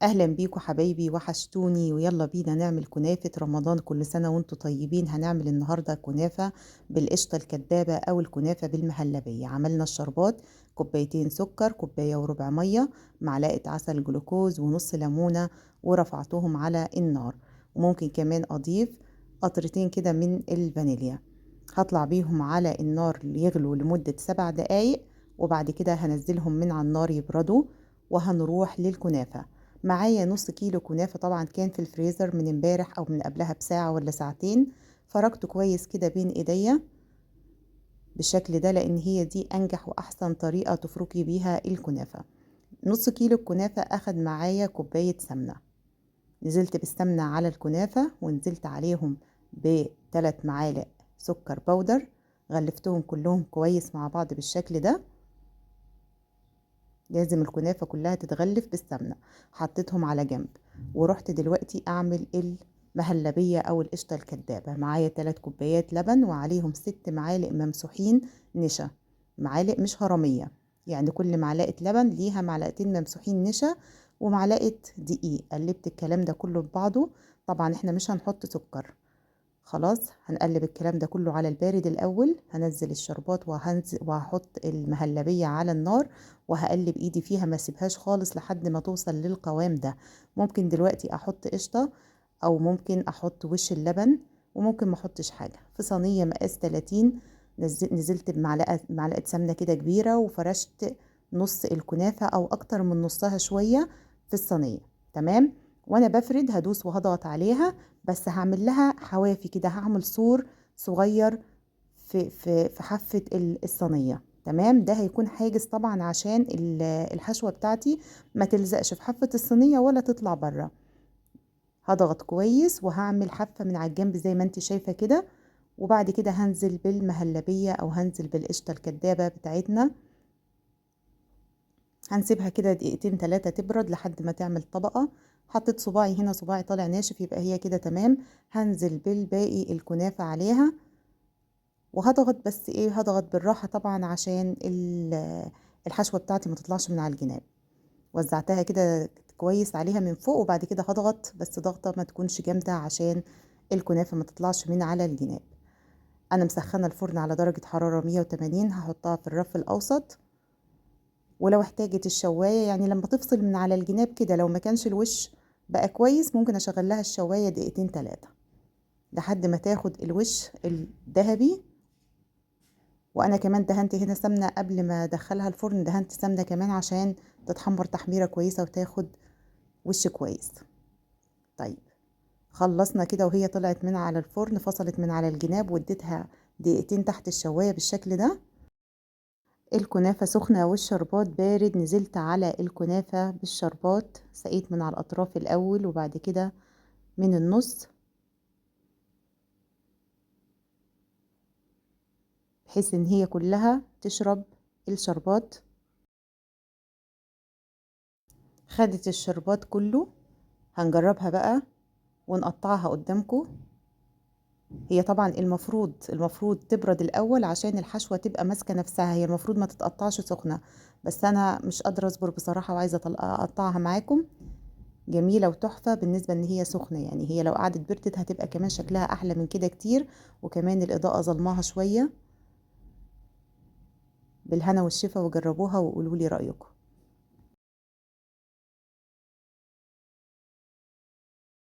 اهلا بيكم حبايبي، وحشتوني ويلا بينا نعمل كنافة رمضان. كل سنة وانتم طيبين. هنعمل النهاردة كنافة بالقشطة الكدابة او الكنافة بالمهلبية. عملنا الشربات: كوبايتين سكر، كوباية وربع مية، معلقة عسل جلوكوز، ونص ليمونة، ورفعتهم على النار. وممكن كمان اضيف قطرتين كده من الفانيليا. هطلع بيهم على النار يغلوا لمدة 7 دقايق، وبعد كده هنزلهم من على النار يبردوا، وهنروح للكنافة. معايا نص كيلو كنافة، طبعا كان في الفريزر من امبارح او من قبلها بساعة ولا ساعتين. فركته كويس كده بين ايديا بالشكل ده، لان هي دي انجح واحسن طريقة تفركي بيها الكنافة. نص كيلو الكنافة اخد معايا كوباية سمنة. نزلت بالسمنة على الكنافة، ونزلت عليهم ب3 معالق سكر بودر. غلفتهم كلهم كويس مع بعض بالشكل ده. لازم الكنافة كلها تتغلف بالسمنة. حطيتهم على جنب، ورحت دلوقتي اعمل المهلبية او القشطة الكدابة. معايا 3 كوبايات لبن، وعليهم 6 معالق ممسوحين نشا. معالق مش هرمية، يعني كل معلقة لبن ليها معلقتين ممسوحين نشا، ومعلقة دقيق. قلبت الكلام ده كله ببعضه. طبعا احنا مش هنحط سكر. خلاص، هنقلب الكلام ده كله على البارد الاول. هنزل الشربات وهحط المهلبية على النار، وهقلب ايدي فيها، ما اسيبهاش خالص لحد ما توصل للقوام ده. ممكن دلوقتي احط قشطة، او ممكن احط وش اللبن، وممكن ما احطش حاجة. في صينية مقاس 30 نزلت معلقة سمنة كده كبيرة، وفرشت نص الكنافة او اكتر من نصها شوية في الصينية. تمام. وانا بفرد هدوس وهضغط عليها، بس هعمل لها حوافي كده، هعمل سور صغير في حافة الصينية. تمام. ده هيكون حاجز طبعا عشان الحشوة بتاعتي ما تلزقش في حافة الصينية ولا تطلع بره. هضغط كويس، وهعمل حافة من على الجنب زي ما انت شايفة كده. وبعد كده هنزل بالمهلبية او هنزل بالقشطة الكدابة بتاعتنا. هنسيبها كده دقيقتين 3 تبرد لحد ما تعمل طبقة. حطيت صباعي هنا، صباعي طالع ناشف، يبقى هي كده تمام. هنزل بالباقي الكنافة عليها، وهضغط، بس ايه، هضغط بالراحة طبعا عشان الحشوة بتاعتي ما تطلعش من على الجناب. وزعتها كده كويس عليها من فوق، وبعد كده هضغط، بس ضغطة ما تكونش جامدة عشان الكنافة ما تطلعش من على الجناب. انا مسخنة الفرن على درجة حرارة 180. هحطها في الرف الاوسط. ولو احتاجت الشواية، يعني لما تفصل من على الجناب كده، لو ما كانش الوش بقى كويس، ممكن اشغل لها الشواية دقيقتين 3 لحد ما تاخد الوش الذهبي. وانا كمان دهنت هنا سمنة قبل ما ادخلها الفرن، دهنت سمنة كمان عشان تتحمر تحميرة كويسة وتاخد وش كويس. طيب، خلصنا كده، وهي طلعت من على الفرن، فصلت من على الجناب، واديتها دقيقتين تحت الشواية بالشكل ده. الكنافة سخنة والشربات بارد. نزلت على الكنافة بالشربات، سقيت من على الأطراف الأول، وبعد كده من النص، بحيث إن هي كلها تشرب الشربات. خدت الشربات كله. هنجربها بقى ونقطعها قدامكم. هي طبعا المفروض تبرد الأول عشان الحشوة تبقى ماسكة نفسها. هي المفروض ما تتقطعش سخنة، بس أنا مش قادرة أصبر بصراحة، وعايزة أقطعها معاكم. جميلة وتحفة بالنسبة ان هي سخنة. يعني هي لو قعدت بردت هتبقى كمان شكلها احلى من كده كتير، وكمان الاضاءة ظلماها شوية. بالهنا والشفا، وجربوها وقولوا لي رأيكم.